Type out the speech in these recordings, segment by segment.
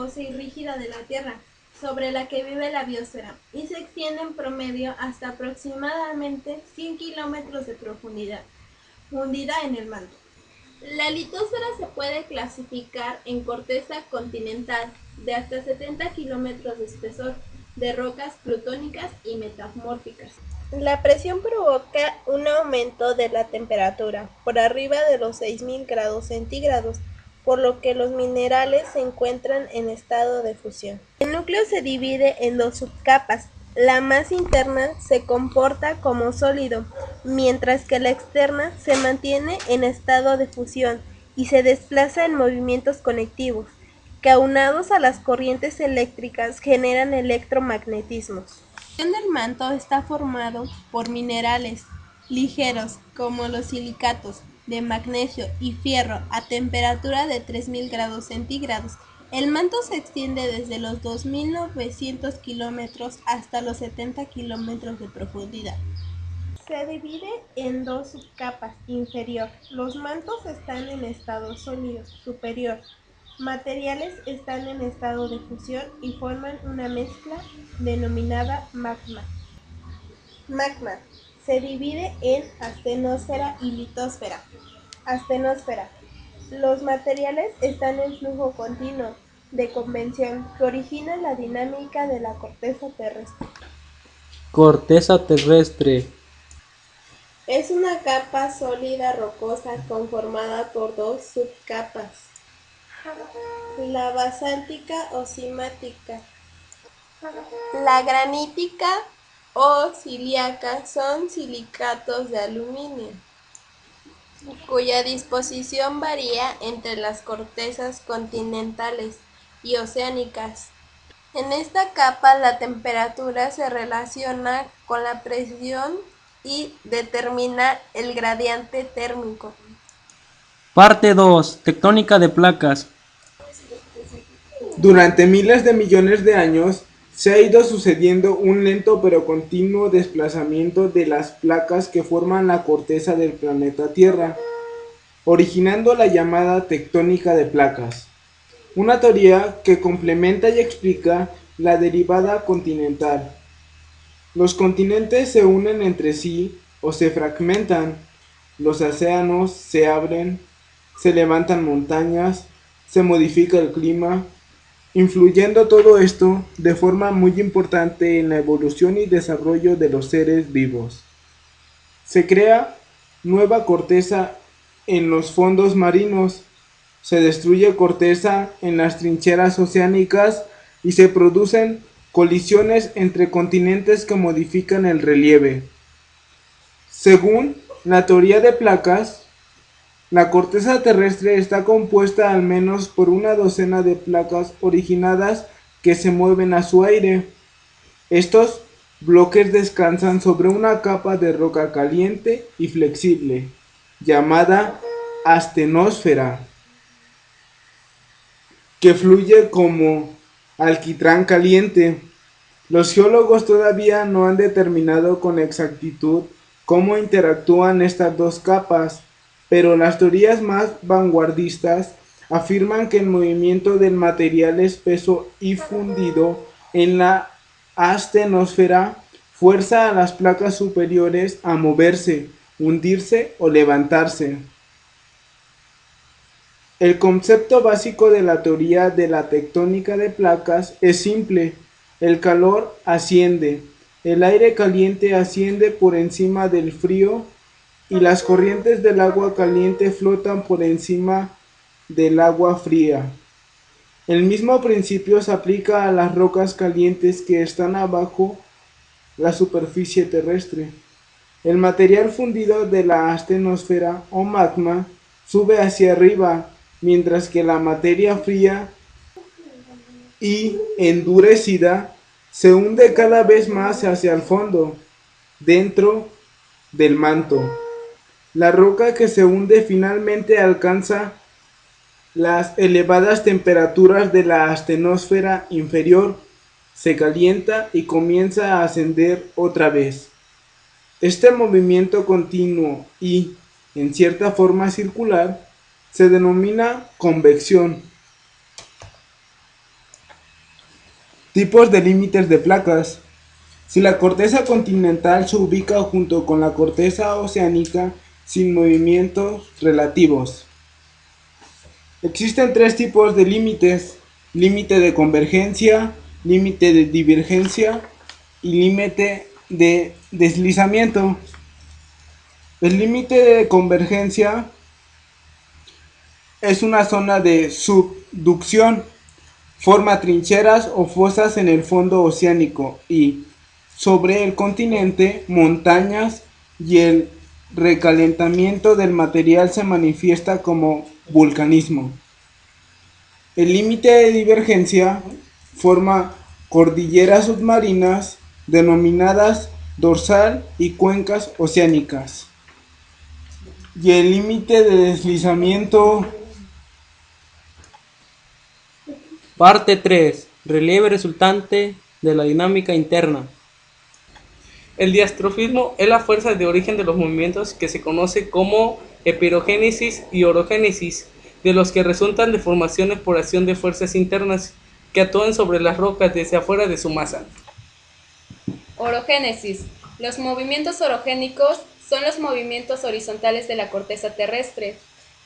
rocosa y rígida de la Tierra, sobre la que vive la biosfera, y se extiende en promedio hasta aproximadamente 100 kilómetros de profundidad, hundida en el manto. La litosfera se puede clasificar en corteza continental de hasta 70 kilómetros de espesor, de rocas plutónicas y metamórficas. La presión provoca un aumento de la temperatura por arriba de los 6000 grados centígrados, por lo que los minerales se encuentran en estado de fusión. El núcleo se divide en dos subcapas. La más interna se comporta como sólido, mientras que la externa se mantiene en estado de fusión y se desplaza en movimientos conectivos, que aunados a las corrientes eléctricas generan electromagnetismos. El manto está formado por minerales ligeros como los silicatos de magnesio y fierro a temperatura de 3000 grados centígrados. El manto se extiende desde los 2900 kilómetros hasta los 70 kilómetros de profundidad. Se divide en dos subcapas. Inferior. Los mantos están en estado sólido. Superior. Materiales están en estado de fusión y forman una mezcla denominada magma. Magma. Se divide en astenosfera y litosfera. Astenosfera. Los materiales están en flujo continuo de convección que origina la dinámica de la corteza terrestre. Corteza terrestre. Es una capa sólida rocosa conformada por dos subcapas, la basáltica o cimática. La granítica o silíaca son silicatos de aluminio, cuya disposición varía entre las cortezas continentales y oceánicas. En esta capa la temperatura se relaciona con la presión y determina el gradiente térmico. Parte 2. Tectónica de placas. Durante miles de millones de años se ha ido sucediendo un lento pero continuo desplazamiento de las placas que forman la corteza del planeta Tierra, originando la llamada tectónica de placas, una teoría que complementa y explica la derivada continental. Los continentes se unen entre sí o se fragmentan, los océanos se abren, se levantan montañas, se modifica el clima, influyendo todo esto de forma muy importante en la evolución y desarrollo de los seres vivos. Se crea nueva corteza en los fondos marinos, se destruye corteza en las trincheras oceánicas y se producen colisiones entre continentes que modifican el relieve. Según la teoría de placas, la corteza terrestre está compuesta al menos por una docena de placas originadas que se mueven a su aire. Estos bloques descansan sobre una capa de roca caliente y flexible, llamada astenosfera, que fluye como alquitrán caliente. Los geólogos todavía no han determinado con exactitud cómo interactúan estas dos capas, pero las teorías más vanguardistas afirman que el movimiento del material espeso y fundido en la astenosfera fuerza a las placas superiores a moverse, hundirse o levantarse. El concepto básico de la teoría de la tectónica de placas es simple: el calor asciende, el aire caliente asciende por encima del frío y las corrientes del agua caliente flotan por encima del agua fría. El mismo principio se aplica a las rocas calientes que están abajo la superficie terrestre. El material fundido de la astenosfera o magma sube hacia arriba, mientras que la materia fría y endurecida se hunde cada vez más hacia el fondo, dentro del manto. La roca que se hunde finalmente alcanza las elevadas temperaturas de la astenosfera inferior, se calienta y comienza a ascender otra vez. Este movimiento continuo y, en cierta forma circular, se denomina convección. Tipos de límites de placas. Si la corteza continental se ubica junto con la corteza oceánica sin movimientos relativos. Existen tres tipos de límites: límite de convergencia, límite de divergencia y límite de deslizamiento. El límite de convergencia es una zona de subducción, forma trincheras o fosas en el fondo oceánico y, sobre el continente, montañas, y el recalentamiento del material se manifiesta como vulcanismo. El límite de divergencia forma cordilleras submarinas denominadas dorsal y cuencas oceánicas. Y el límite de deslizamiento. Parte 3. Relieve resultante de la dinámica interna. El diastrofismo es la fuerza de origen de los movimientos que se conoce como epirogénesis y orogénesis, de los que resultan deformaciones por acción de fuerzas internas que actúan sobre las rocas desde afuera de su masa. Orogénesis. Los movimientos orogénicos son los movimientos horizontales de la corteza terrestre.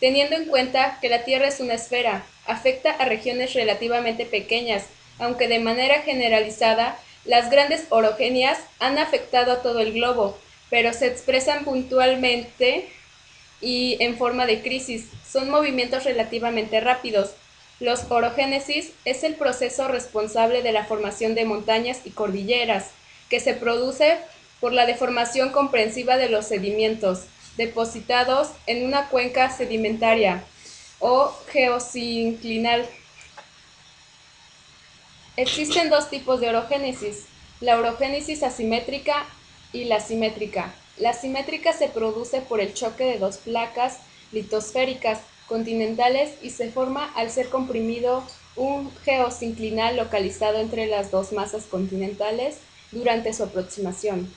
Teniendo en cuenta que la Tierra es una esfera, afecta a regiones relativamente pequeñas, aunque de manera generalizada, las grandes orogenias han afectado a todo el globo, pero se expresan puntualmente y en forma de crisis. Son movimientos relativamente rápidos. Los orogénesis es el proceso responsable de la formación de montañas y cordilleras, que se produce por la deformación comprensiva de los sedimentos depositados en una cuenca sedimentaria o geosinclinal. Existen dos tipos de orogénesis: la orogénesis asimétrica y la simétrica. La simétrica se produce por el choque de dos placas litosféricas continentales y se forma al ser comprimido un geosinclinal localizado entre las dos masas continentales durante su aproximación.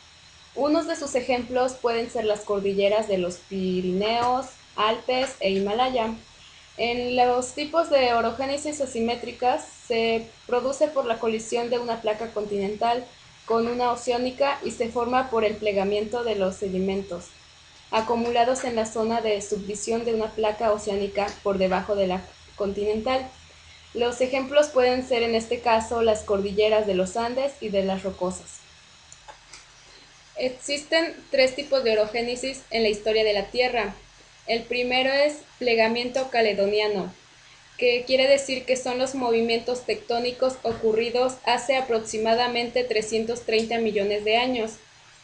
Unos de sus ejemplos pueden ser las cordilleras de los Pirineos, Alpes e Himalaya. En los tipos de orogénesis asimétricas se produce por la colisión de una placa continental con una oceánica y se forma por el plegamiento de los sedimentos acumulados en la zona de subdivisión de una placa oceánica por debajo de la continental. Los ejemplos pueden ser en este caso las cordilleras de los Andes y de las Rocosas. Existen tres tipos de orogénesis en la historia de la Tierra. El primero es plegamiento caledoniano, que quiere decir que son los movimientos tectónicos ocurridos hace aproximadamente 330 millones de años.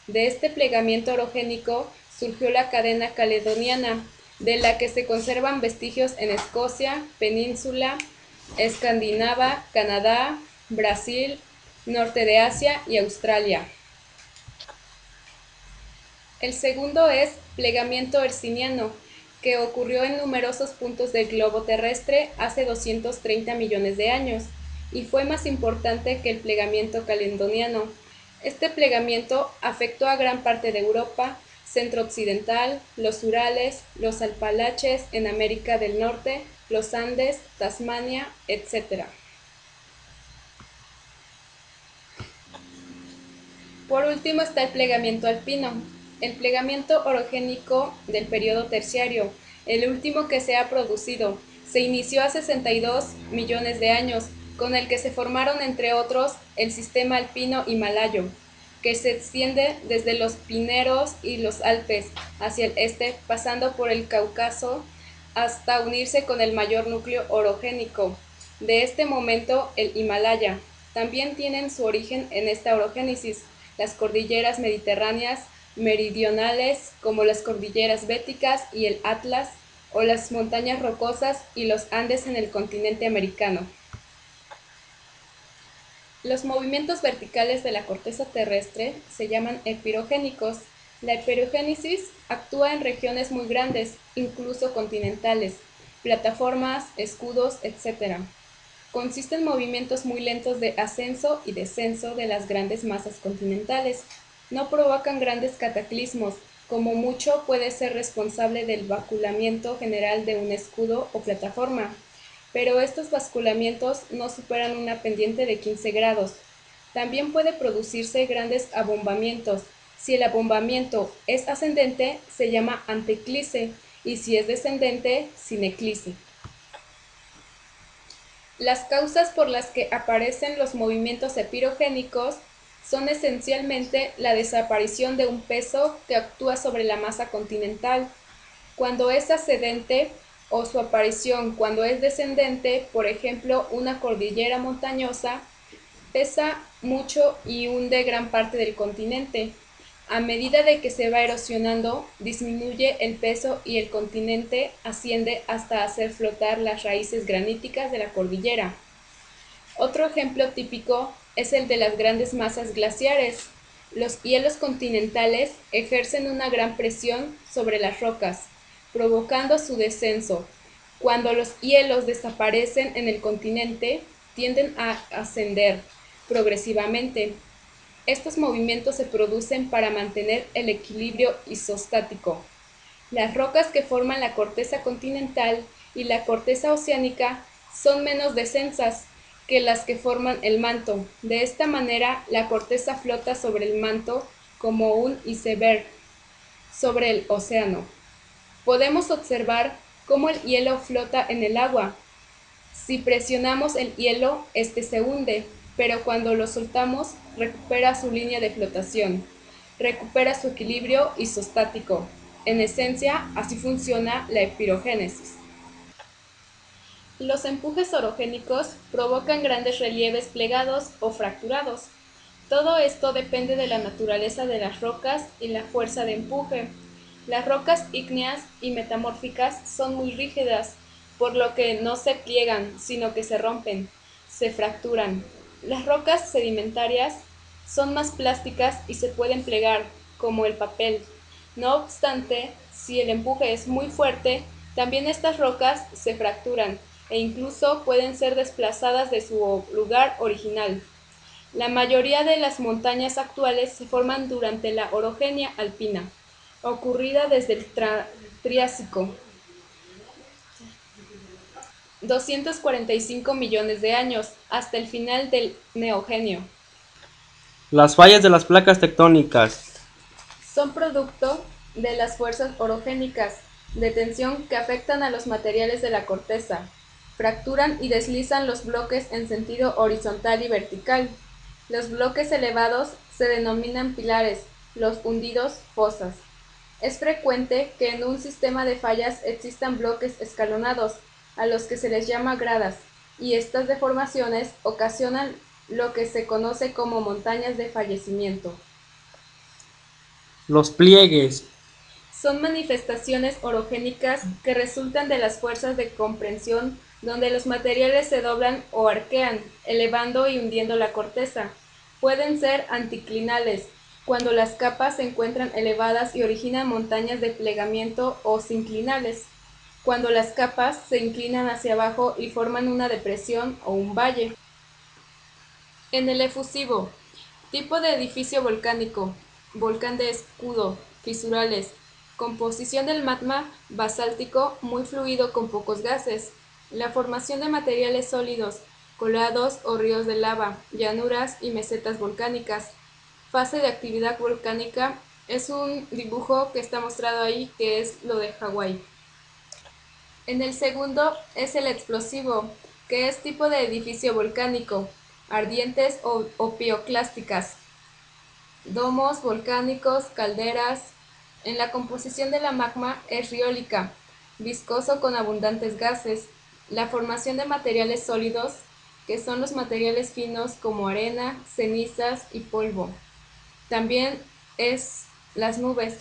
De este plegamiento orogénico surgió la cadena caledoniana, de la que se conservan vestigios en Escocia, Península Escandinava, Canadá, Brasil, norte de Asia y Australia. El segundo es plegamiento herciniano, que ocurrió en numerosos puntos del globo terrestre hace 230 millones de años y fue más importante que el plegamiento caledoniano. Este plegamiento afectó a gran parte de Europa, centro-occidental, los Urales, los Apalaches en América del Norte, los Andes, Tasmania, etc. Por último está el plegamiento alpino, el plegamiento orogénico del periodo terciario, el último que se ha producido. Se inició hace 62 millones de años, con el que se formaron entre otros el sistema alpino himalayo, que se extiende desde los Pirineos y los Alpes hacia el este, pasando por el Cáucaso hasta unirse con el mayor núcleo orogénico de este momento, el Himalaya. También tienen su origen en esta orogénesis las cordilleras mediterráneas meridionales, como las cordilleras béticas y el Atlas, o las montañas rocosas y los Andes en el continente americano. Los movimientos verticales de la corteza terrestre se llaman epirogénicos. La epirogénesis actúa en regiones muy grandes, incluso continentales, plataformas, escudos, etc. Consiste en movimientos muy lentos de ascenso y descenso de las grandes masas continentales. No provocan grandes cataclismos, como mucho puede ser responsable del vaculamiento general de un escudo o plataforma. pero estos basculamientos no superan una pendiente de 15 grados. También puede producirse grandes abombamientos. Si el abombamiento es ascendente, se llama anteclice, y si es descendente, sineclice. Las causas por las que aparecen los movimientos epirogénicos son esencialmente la desaparición de un peso que actúa sobre la masa continental, cuando es ascendente, o su aparición cuando es descendente, por ejemplo, una cordillera montañosa pesa mucho y hunde gran parte del continente. A medida de que se va erosionando, disminuye el peso y el continente asciende hasta hacer flotar las raíces graníticas de la cordillera. Otro ejemplo típico es el de las grandes masas glaciares. Los hielos continentales ejercen una gran presión sobre las rocas, provocando su descenso. Cuando los hielos desaparecen en el continente, tienden a ascender progresivamente. Estos movimientos se producen para mantener el equilibrio isostático. Las rocas que forman la corteza continental y la corteza oceánica son menos densas que las que forman el manto. De esta manera, la corteza flota sobre el manto como un iceberg sobre el océano. Podemos observar cómo el hielo flota en el agua. Si presionamos el hielo, este se hunde, pero cuando lo soltamos, recupera su línea de flotación, recupera su equilibrio isostático. En esencia, así funciona la epirogénesis. Los empujes orogénicos provocan grandes relieves plegados o fracturados. Todo esto depende de la naturaleza de las rocas y la fuerza de empuje. Las rocas ígneas y metamórficas son muy rígidas, por lo que no se pliegan, sino que se rompen, se fracturan. Las rocas sedimentarias son más plásticas y se pueden plegar, como el papel. No obstante, si el empuje es muy fuerte, también estas rocas se fracturan e incluso pueden ser desplazadas de su lugar original. La mayoría de las montañas actuales se forman durante la orogenia alpina, ocurrida desde el Triásico, 245 millones de años, hasta el final del Neógeno. Las fallas de las placas tectónicas. Son producto de las fuerzas orogénicas de tensión que afectan a los materiales de la corteza. Fracturan y deslizan los bloques en sentido horizontal y vertical. Los bloques elevados se denominan pilares, los hundidos fosas. Es frecuente que en un sistema de fallas existan bloques escalonados, a los que se les llama gradas, y estas deformaciones ocasionan lo que se conoce como montañas de fallecimiento. Los pliegues. Son manifestaciones orogénicas que resultan de las fuerzas de compresión donde los materiales se doblan o arquean, elevando y hundiendo la corteza. Pueden ser anticlinales, cuando las capas se encuentran elevadas y originan montañas de plegamiento, o sinclinales, cuando las capas se inclinan hacia abajo y forman una depresión o un valle. En el efusivo, tipo de edificio volcánico, volcán de escudo, fisurales, composición del magma basáltico muy fluido con pocos gases, la formación de materiales sólidos, colados o ríos de lava, llanuras y mesetas volcánicas. Fase de actividad volcánica es un dibujo que está mostrado ahí, que es lo de Hawái. En el segundo es el explosivo, que es tipo de edificio volcánico, ardientes o piroclásticas, domos volcánicos, calderas. En la composición de la magma es riólica, viscoso con abundantes gases. La formación de materiales sólidos, que son los materiales finos como arena, cenizas y polvo. También es las nubes.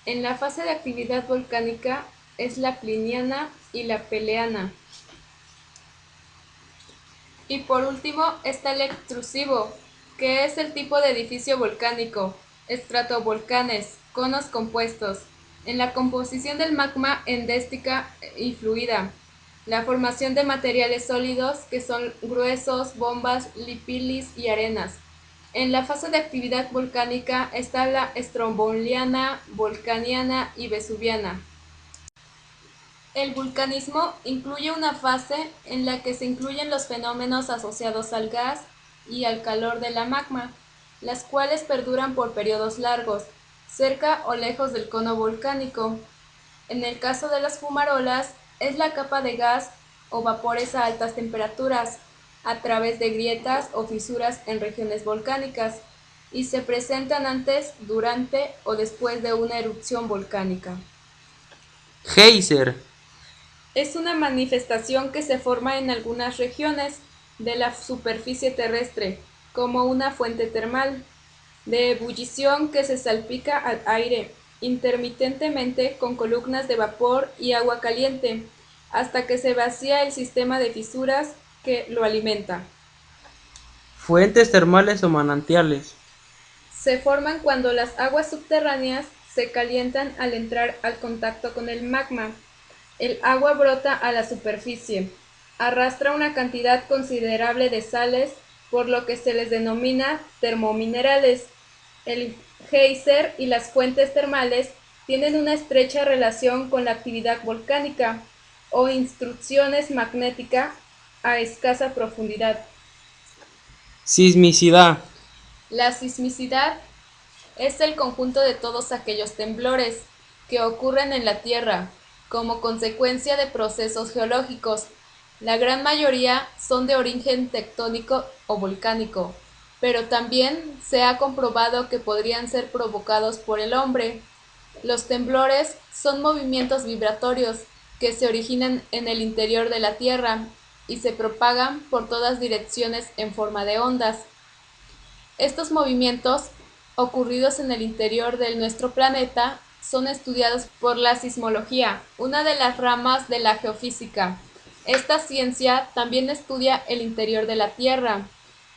En la fase de actividad volcánica es la pliniana y la peleana. Y por último está el extrusivo, que es el tipo de edificio volcánico, estratovolcanes, conos compuestos, en la composición del magma endéstica y fluida, la formación de materiales sólidos que son gruesos, bombas, lipilis y arenas. En la fase de actividad volcánica está la estromboliana, volcaniana y vesuviana. El vulcanismo incluye una fase en la que se incluyen los fenómenos asociados al gas y al calor de la magma, las cuales perduran por periodos largos, cerca o lejos del cono volcánico. En el caso de las fumarolas, es la capa de gas o vapores a altas temperaturas, a través de grietas o fisuras en regiones volcánicas, y se presentan antes, durante o después de una erupción volcánica. Geyser. Es una manifestación que se forma en algunas regiones de la superficie terrestre, como una fuente termal, de ebullición que se salpica al aire intermitentemente con columnas de vapor y agua caliente, hasta que se vacía el sistema de fisuras que lo alimenta. Fuentes termales o manantiales. Se forman cuando las aguas subterráneas se calientan al entrar al contacto con el magma. El agua brota a la superficie, arrastra una cantidad considerable de sales, por lo que se les denomina termominerales. El geyser y las fuentes termales tienen una estrecha relación con la actividad volcánica o intrusiones magnética a escasa profundidad. Sismicidad. La sismicidad es el conjunto de todos aquellos temblores que ocurren en la Tierra como consecuencia de procesos geológicos. La gran mayoría son de origen tectónico o volcánico, pero también se ha comprobado que podrían ser provocados por el hombre. Los temblores son movimientos vibratorios que se originan en el interior de la Tierra y se propagan por todas direcciones en forma de ondas. Estos movimientos, ocurridos en el interior de nuestro planeta, son estudiados por la sismología, una de las ramas de la geofísica. Esta ciencia también estudia el interior de la Tierra,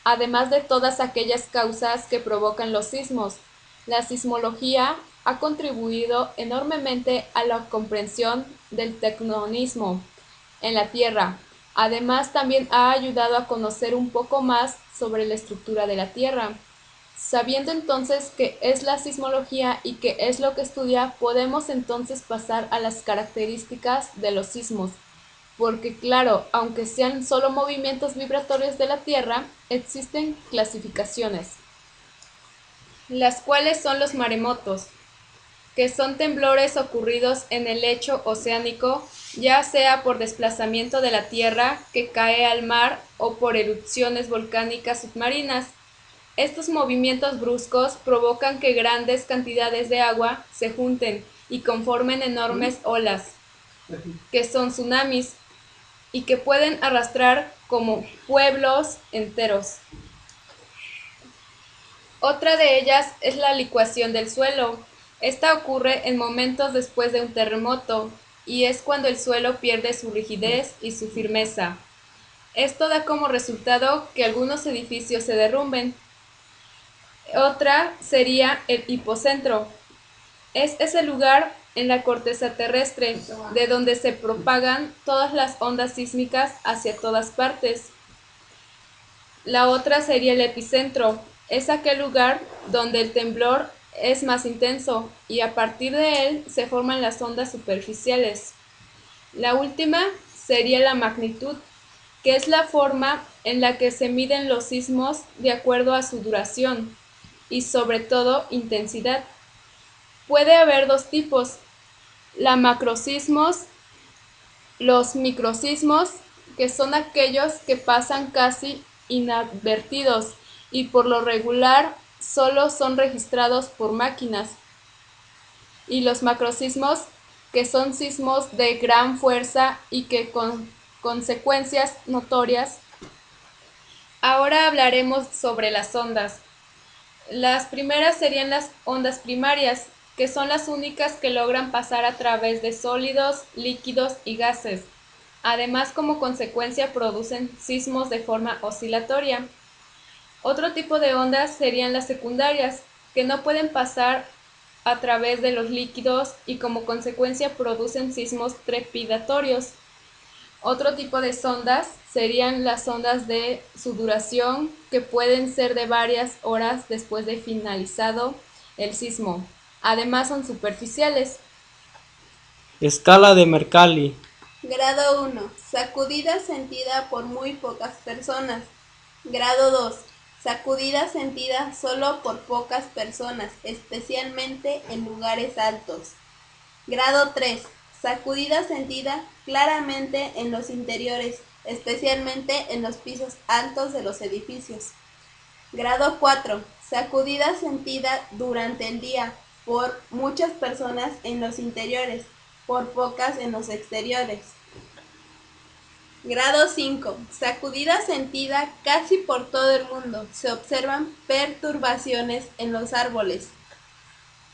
además de todas aquellas causas que provocan los sismos. La sismología ha contribuido enormemente a la comprensión del tectonismo en la Tierra. Además, también ha ayudado a conocer un poco más sobre la estructura de la Tierra. Sabiendo entonces qué es la sismología y qué es lo que estudia, podemos entonces pasar a las características de los sismos. Porque claro, aunque sean solo movimientos vibratorios de la Tierra, existen clasificaciones, las cuales son los maremotos, que son temblores ocurridos en el lecho oceánico, ya sea por desplazamiento de la tierra que cae al mar o por erupciones volcánicas submarinas. Estos movimientos bruscos provocan que grandes cantidades de agua se junten y conformen enormes olas, que son tsunamis, y que pueden arrastrar como pueblos enteros. Otra de ellas es la licuación del suelo. Esta ocurre en momentos después de un terremoto y es cuando el suelo pierde su rigidez y su firmeza. Esto da como resultado que algunos edificios se derrumben. Otra sería el hipocentro. Es ese lugar en la corteza terrestre de donde se propagan todas las ondas sísmicas hacia todas partes. La otra sería el epicentro. Es aquel lugar donde el temblor es más intenso y a partir de él se forman las ondas superficiales. La última sería la magnitud, que es la forma en la que se miden los sismos de acuerdo a su duración y sobre todo intensidad. Puede haber dos tipos, la macrosismos, los microsismos, que son aquellos que pasan casi inadvertidos y por lo regular solo son registrados por máquinas, y los macrosismos, que son sismos de gran fuerza y que con consecuencias notorias. Ahora hablaremos sobre las ondas. Las primeras serían las ondas primarias, que son las únicas que logran pasar a través de sólidos, líquidos y gases. Además, como consecuencia, producen sismos de forma oscilatoria. Otro tipo de ondas serían las secundarias, que no pueden pasar a través de los líquidos y como consecuencia producen sismos trepidatorios. Otro tipo de ondas serían las ondas de su duración, que pueden ser de varias horas después de finalizado el sismo. Además son superficiales. Escala de Mercalli. Grado 1. Sacudida sentida por muy pocas personas. Grado 2. Sacudida sentida solo por pocas personas, especialmente en lugares altos. Grado 3. Sacudida sentida claramente en los interiores, especialmente en los pisos altos de los edificios. Grado 4. Sacudida sentida durante el día por muchas personas en los interiores, por pocas en los exteriores. Grado 5. Sacudida sentida casi por todo el mundo. Se observan perturbaciones en los árboles.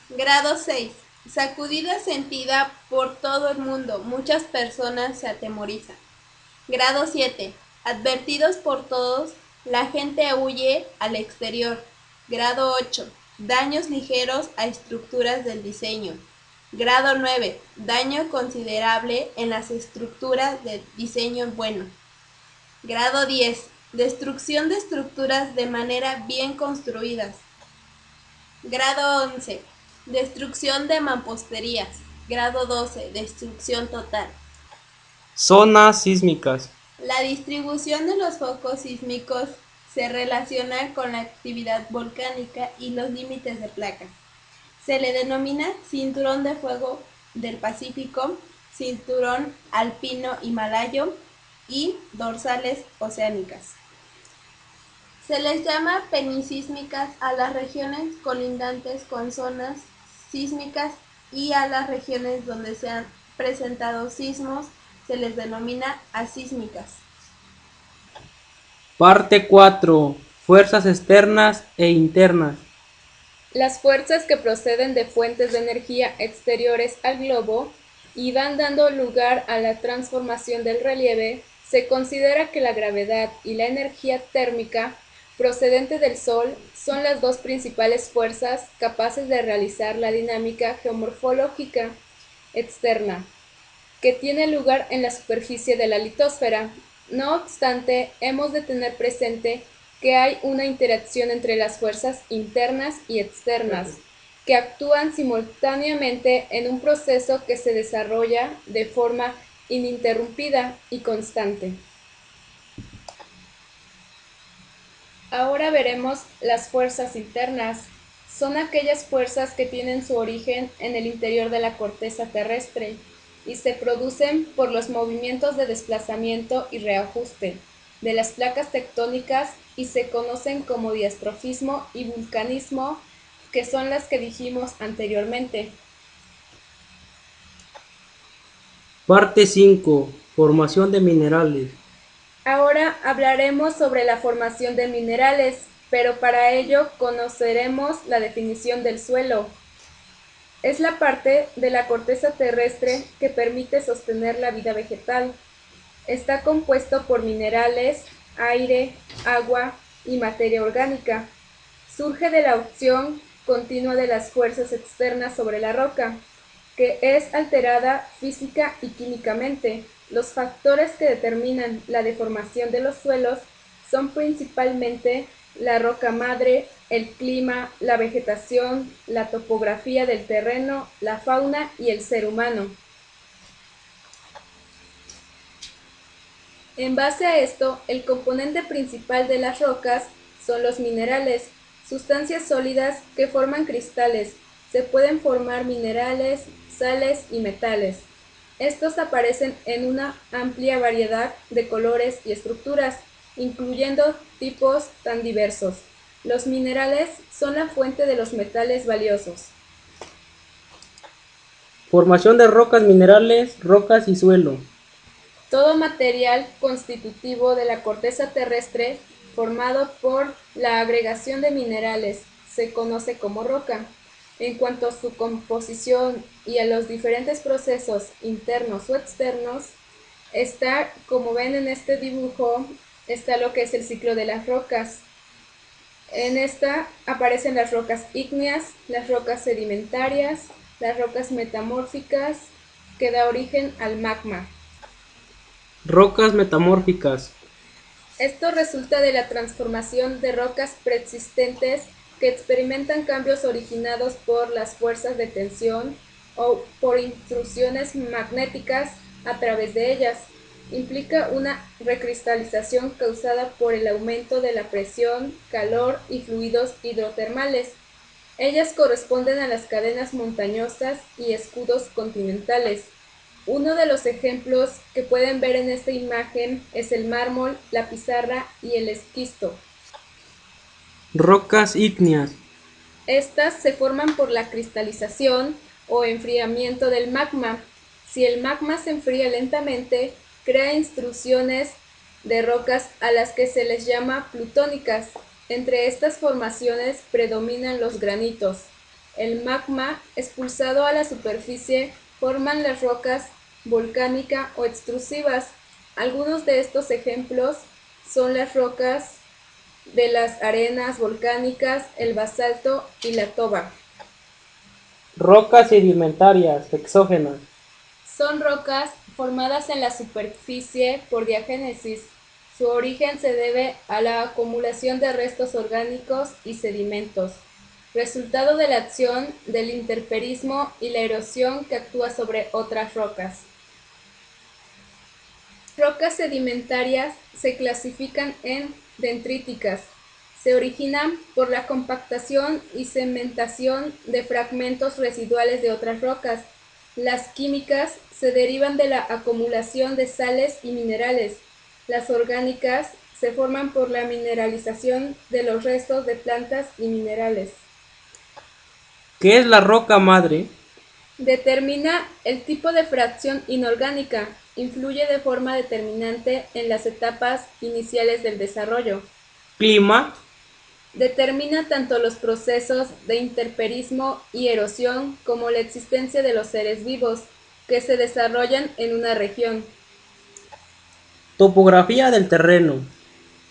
Grado 6. Sacudida sentida por todo el mundo. Muchas personas se atemorizan. Grado 7. Advertidos por todos, la gente huye al exterior. Grado 8. Daños ligeros a estructuras del diseño. Grado 9. Daño considerable en las estructuras del diseño bueno. Grado 10. Destrucción de estructuras de manera bien construidas. Grado 11. Destrucción de mamposterías. Grado 12. Destrucción total. Zonas sísmicas. La distribución de los focos sísmicos se relaciona con la actividad volcánica y los límites de placas. Se le denomina cinturón de fuego del Pacífico, cinturón alpino himalayo y dorsales oceánicas. Se les llama penisísmicas a las regiones colindantes con zonas sísmicas y a las regiones donde se han presentado sismos se les denomina asísmicas. Parte 4. Fuerzas externas e internas. Las fuerzas que proceden de fuentes de energía exteriores al globo y van dando lugar a la transformación del relieve, se considera que la gravedad y la energía térmica procedente del Sol son las dos principales fuerzas capaces de realizar la dinámica geomorfológica externa, que tiene lugar en la superficie de la litosfera. No obstante, hemos de tener presente que hay una interacción entre las fuerzas internas y externas, que actúan simultáneamente en un proceso que se desarrolla de forma ininterrumpida y constante. Ahora veremos las fuerzas internas. Son aquellas fuerzas que tienen su origen en el interior de la corteza terrestre y se producen por los movimientos de desplazamiento y reajuste de las placas tectónicas y se conocen como diastrofismo y vulcanismo, que son las que dijimos anteriormente. Parte 5. Formación de minerales. Ahora hablaremos sobre la formación de minerales, pero para ello conoceremos la definición del suelo. Es la parte de la corteza terrestre que permite sostener la vida vegetal. Está compuesto por minerales, aire, agua y materia orgánica. Surge de la acción continua de las fuerzas externas sobre la roca, que es alterada física y químicamente. Los factores que determinan la deformación de los suelos son principalmente la roca madre, el clima, la vegetación, la topografía del terreno, la fauna y el ser humano. En base a esto, el componente principal de las rocas son los minerales, sustancias sólidas que forman cristales. Se pueden formar minerales, sales y metales. Estos aparecen en una amplia variedad de colores y estructuras, incluyendo tipos tan diversos. Los minerales son la fuente de los metales valiosos. Formación de rocas, minerales, rocas y suelo. Todo material constitutivo de la corteza terrestre formado por la agregación de minerales se conoce como roca. En cuanto a su composición y a los diferentes procesos internos o externos, está, como ven en este dibujo, está lo que es el ciclo de las rocas. En esta aparecen las rocas ígneas, las rocas sedimentarias, las rocas metamórficas, que da origen al magma. Rocas metamórficas. Esto resulta de la transformación de rocas preexistentes que experimentan cambios originados por las fuerzas de tensión o por intrusiones magnéticas a través de ellas. Implica una recristalización causada por el aumento de la presión, calor y fluidos hidrotermales. Ellas corresponden a las cadenas montañosas y escudos continentales. Uno de los ejemplos que pueden ver en esta imagen es el mármol, la pizarra y el esquisto. Rocas ígneas. Estas se forman por la cristalización o enfriamiento del magma. Si el magma se enfría lentamente, crea intrusiones de rocas a las que se les llama plutónicas. Entre estas formaciones predominan los granitos. El magma expulsado a la superficie forman las rocas volcánica o extrusivas. Algunos de estos ejemplos son las rocas de las arenas volcánicas, el basalto y la toba. Rocas sedimentarias exógenas. Son rocas formadas en la superficie por diagénesis. Su origen se debe a la acumulación de restos orgánicos y sedimentos, resultado de la acción del intemperismo y la erosión que actúa sobre otras rocas. Rocas sedimentarias se clasifican en dendríticas. Se originan por la compactación y cementación de fragmentos residuales de otras rocas. Las químicas se derivan de la acumulación de sales y minerales. Las orgánicas se forman por la mineralización de los restos de plantas y minerales. ¿Qué es la roca madre? Determina el tipo de fracción inorgánica. Influye de forma determinante en las etapas iniciales del desarrollo. Clima. Determina tanto los procesos de intemperismo y erosión como la existencia de los seres vivos que se desarrollan en una región. Topografía del terreno.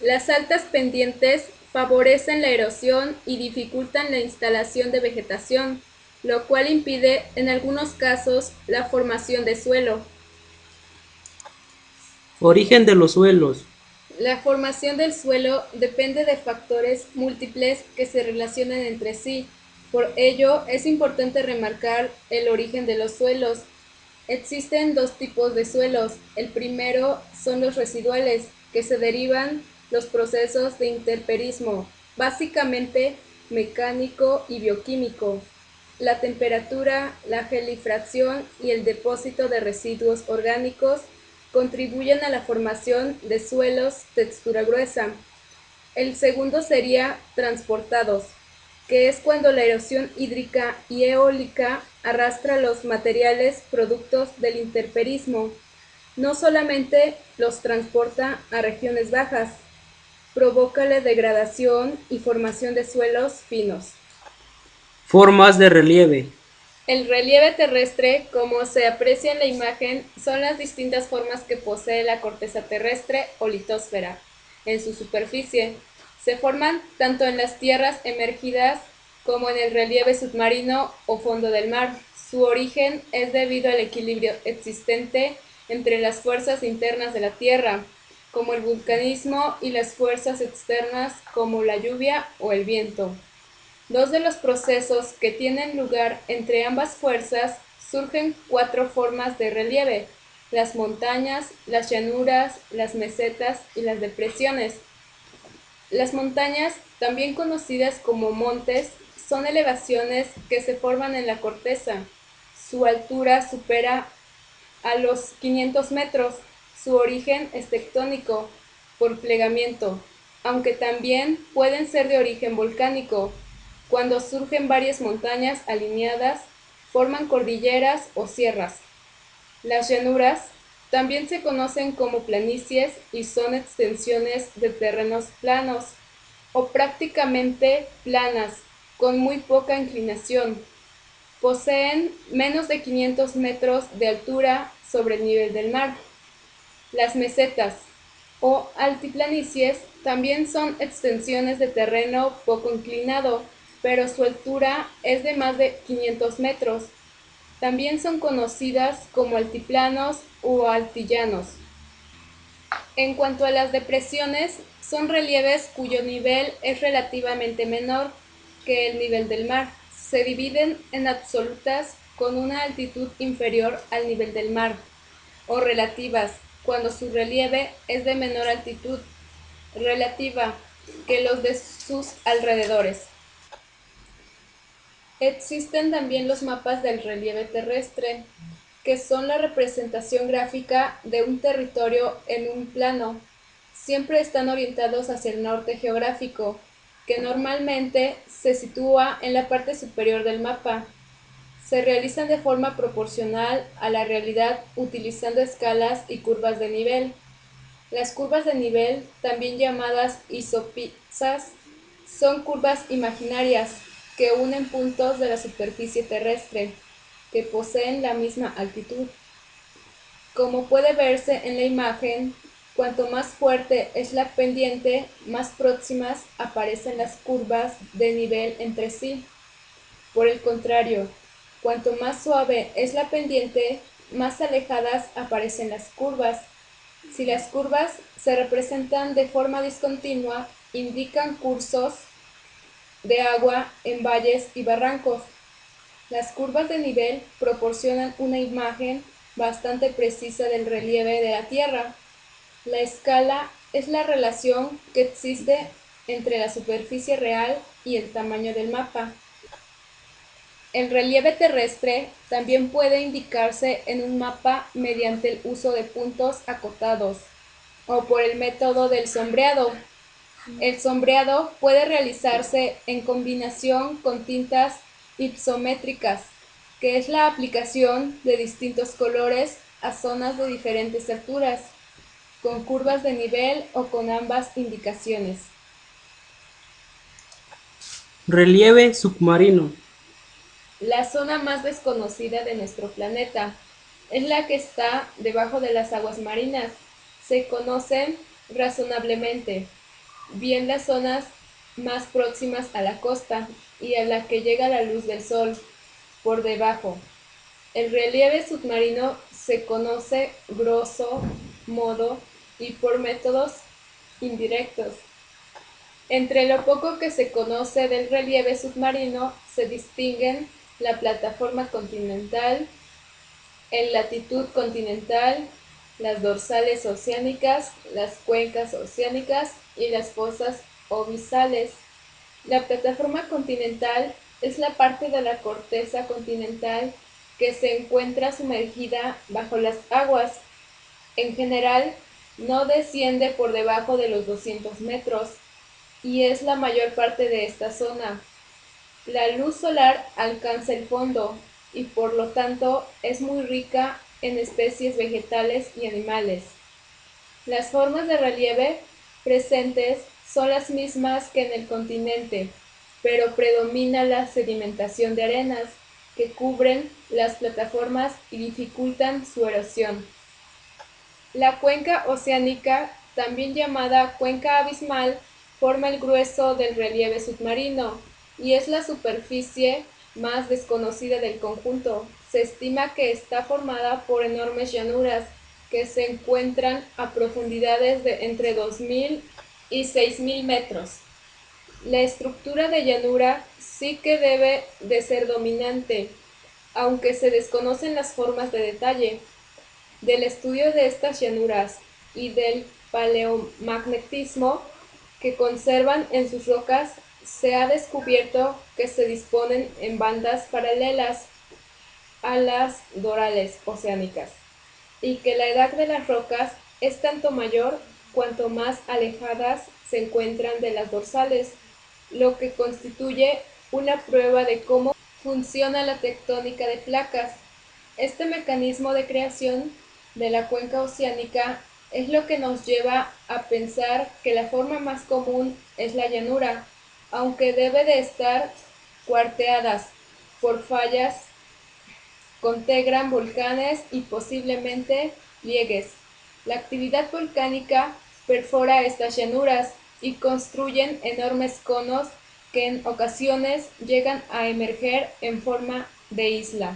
Las altas pendientes favorecen la erosión y dificultan la instalación de vegetación, lo cual impide en algunos casos la formación de suelo. Origen de los suelos. La formación del suelo depende de factores múltiples que se relacionan entre sí. Por ello, es importante remarcar el origen de los suelos. Existen dos tipos de suelos. El primero son los residuales, que se derivan los procesos de intemperismo, básicamente mecánico y bioquímico. La temperatura, la gelifracción y el depósito de residuos orgánicos contribuyen a la formación de suelos textura gruesa. El segundo sería transportados, que es cuando la erosión hídrica y eólica arrastra los materiales productos del intemperismo. No solamente los transporta a regiones bajas, provoca la degradación y formación de suelos finos. Formas de relieve. El relieve terrestre, como se aprecia en la imagen, son las distintas formas que posee la corteza terrestre o litosfera en su superficie. Se forman tanto en las tierras emergidas como en el relieve submarino o fondo del mar. Su origen es debido al equilibrio existente entre las fuerzas internas de la Tierra, como el vulcanismo, y las fuerzas externas, como la lluvia o el viento. Dos de los procesos que tienen lugar entre ambas fuerzas surgen cuatro formas de relieve: las montañas, las llanuras, las mesetas y las depresiones. Las montañas, también conocidas como montes, son elevaciones que se forman en la corteza. Su altura supera a los 500 metros. Su origen es tectónico, por plegamiento, aunque también pueden ser de origen volcánico. Cuando surgen varias montañas alineadas, forman cordilleras o sierras. Las llanuras también se conocen como planicies y son extensiones de terrenos planos o prácticamente planas, con muy poca inclinación. Poseen menos de 500 metros de altura sobre el nivel del mar. Las mesetas o altiplanicies también son extensiones de terreno poco inclinado, pero su altura es de más de 500 metros. También son conocidas como altiplanos o altillanos. En cuanto a las depresiones, son relieves cuyo nivel es relativamente menor que el nivel del mar. Se dividen en absolutas con una altitud inferior al nivel del mar, o relativas, cuando su relieve es de menor altitud relativa que los de sus alrededores. Existen también los mapas del relieve terrestre, que son la representación gráfica de un territorio en un plano. Siempre están orientados hacia el norte geográfico, que normalmente se sitúa en la parte superior del mapa. Se realizan de forma proporcional a la realidad utilizando escalas y curvas de nivel. Las curvas de nivel, también llamadas isopisas, son curvas imaginarias que unen puntos de la superficie terrestre que poseen la misma altitud. Como puede verse en la imagen, cuanto más fuerte es la pendiente, más próximas aparecen las curvas de nivel entre sí. Por el contrario, cuanto más suave es la pendiente, más alejadas aparecen las curvas. Si las curvas se representan de forma discontinua, indican cursos de agua en valles y barrancos. Las curvas de nivel proporcionan una imagen bastante precisa del relieve de la Tierra. La escala es la relación que existe entre la superficie real y el tamaño del mapa. El relieve terrestre también puede indicarse en un mapa mediante el uso de puntos acotados o por el método del sombreado. El sombreado puede realizarse en combinación con tintas ipsométricas, que es la aplicación de distintos colores a zonas de diferentes alturas, con curvas de nivel o con ambas indicaciones. Relieve submarino. La zona más desconocida de nuestro planeta es la que está debajo de las aguas marinas. Se conocen razonablemente bien las zonas más próximas a la costa y a la que llega la luz del sol por debajo. El relieve submarino se conoce grosso modo y por métodos indirectos. Entre lo poco que se conoce del relieve submarino se distinguen la plataforma continental, el latitud continental, las dorsales oceánicas, las cuencas oceánicas y las fosas abisales. La plataforma continental es la parte de la corteza continental que se encuentra sumergida bajo las aguas. En general, no desciende por debajo de los 200 metros y es la mayor parte de esta zona. La luz solar alcanza el fondo y por lo tanto es muy rica en especies vegetales y animales. Las formas de relieve presentes son las mismas que en el continente, pero predomina la sedimentación de arenas que cubren las plataformas y dificultan su erosión. La cuenca oceánica, también llamada cuenca abismal, forma el grueso del relieve submarino y es la superficie más desconocida del conjunto. Se estima que está formada por enormes llanuras que se encuentran a profundidades de entre 2000 y 6000 metros. La estructura de llanura sí que debe de ser dominante, aunque se desconocen las formas de detalle. Del estudio de estas llanuras y del paleomagnetismo que conservan en sus rocas, se ha descubierto que se disponen en bandas paralelas a las dorales oceánicas y que la edad de las rocas es tanto mayor cuanto más alejadas se encuentran de las dorsales, lo que constituye una prueba de cómo funciona la tectónica de placas. Este mecanismo de creación de la cuenca oceánica es lo que nos lleva a pensar que la forma más común es la llanura, aunque debe de estar cuarteadas por fallas contegran volcanes y posiblemente pliegues. La actividad volcánica perfora estas llanuras y construyen enormes conos que en ocasiones llegan a emerger en forma de isla.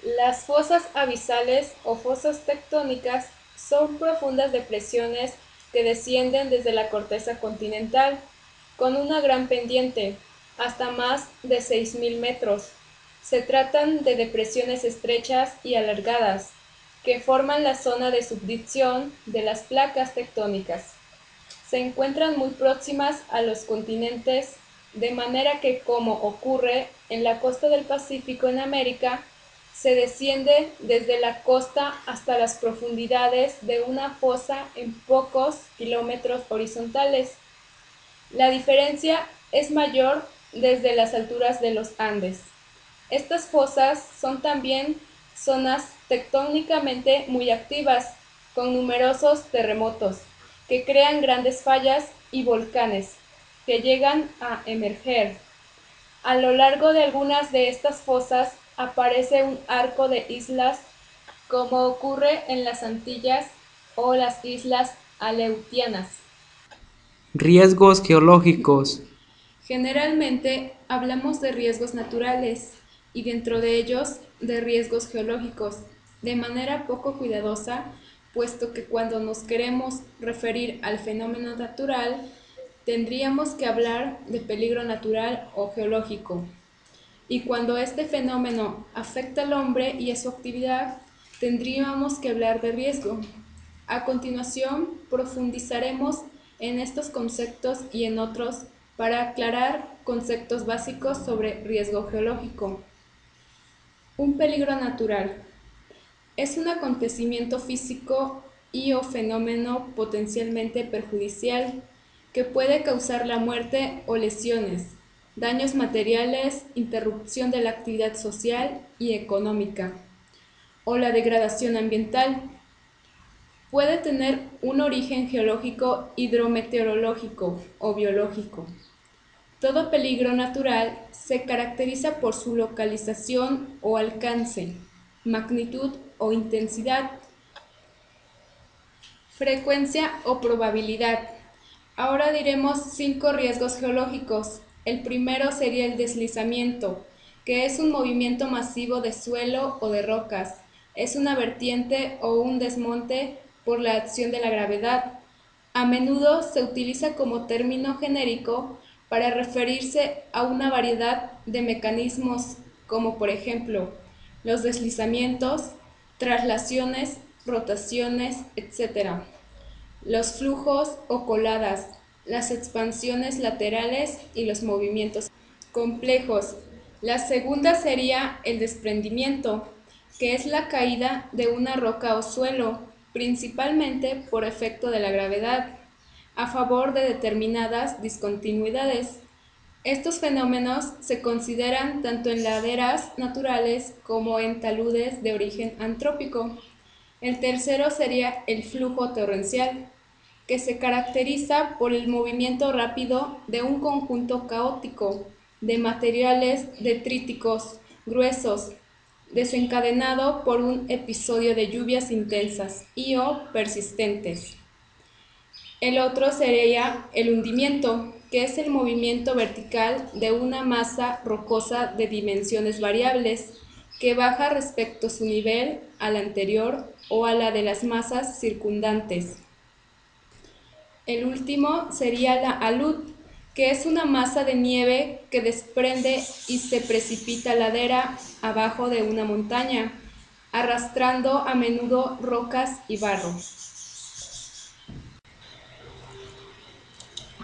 Las fosas abisales o fosas tectónicas son profundas depresiones que descienden desde la corteza continental, con una gran pendiente, hasta más de 6000 metros. Se tratan de depresiones estrechas y alargadas, que forman la zona de subducción de las placas tectónicas. Se encuentran muy próximas a los continentes, de manera que, como ocurre en la costa del Pacífico en América, se desciende desde la costa hasta las profundidades de una fosa en pocos kilómetros horizontales. La diferencia es mayor desde las alturas de los Andes. Estas fosas son también zonas tectónicamente muy activas, con numerosos terremotos, que crean grandes fallas y volcanes, que llegan a emerger. A lo largo de algunas de estas fosas aparece un arco de islas, como ocurre en las Antillas o las islas Aleutianas. Riesgos geológicos. Generalmente hablamos de riesgos naturales y dentro de ellos de riesgos geológicos, de manera poco cuidadosa, puesto que cuando nos queremos referir al fenómeno natural, tendríamos que hablar de peligro natural o geológico. Y cuando este fenómeno afecta al hombre y a su actividad, tendríamos que hablar de riesgo. A continuación, profundizaremos en estos conceptos y en otros para aclarar conceptos básicos sobre riesgo geológico. Un peligro natural es un acontecimiento físico y o fenómeno potencialmente perjudicial que puede causar la muerte o lesiones, daños materiales, interrupción de la actividad social y económica, o la degradación ambiental. Puede tener un origen geológico, hidrometeorológico o biológico. Todo peligro natural se caracteriza por su localización o alcance, magnitud o intensidad, frecuencia o probabilidad. Ahora diremos 5 riesgos geológicos. El primero sería el deslizamiento, que es un movimiento masivo de suelo o de rocas. Es una vertiente o un desmonte por la acción de la gravedad. A menudo se utiliza como término genérico para referirse a una variedad de mecanismos, como por ejemplo los deslizamientos, traslaciones, rotaciones, etc. Los flujos o coladas, las expansiones laterales y los movimientos complejos. La segunda sería el desprendimiento, que es la caída de una roca o suelo, principalmente por efecto de la gravedad, a favor de determinadas discontinuidades. Estos fenómenos se consideran tanto en laderas naturales como en taludes de origen antrópico. El tercero sería el flujo torrencial, que se caracteriza por el movimiento rápido de un conjunto caótico de materiales detríticos gruesos, desencadenado por un episodio de lluvias intensas y o persistentes. El otro sería el hundimiento, que es el movimiento vertical de una masa rocosa de dimensiones variables, que baja respecto a su nivel, a la anterior o a la de las masas circundantes. El último sería la alud, que es una masa de nieve que desprende y se precipita ladera abajo de una montaña, arrastrando a menudo rocas y barro.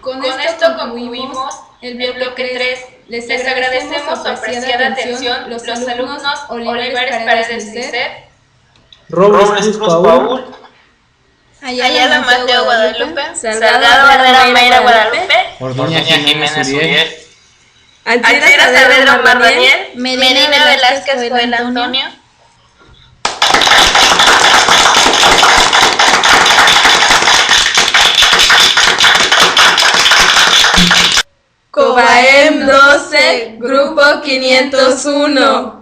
Con esto concluimos el bloque 3. Les agradecemos su apreciada atención los alumnos Olivares Paredes Lisset, Robles Cruz Paul. Ayala Mateo Guadalupe, Salgado Herrera Mayra Guadalupe, Orduña Jiménez Uriel, Alcira Saavedra Omar Daniel, Medina Velázquez Joel Antonio, Cobaem 12, Grupo 501.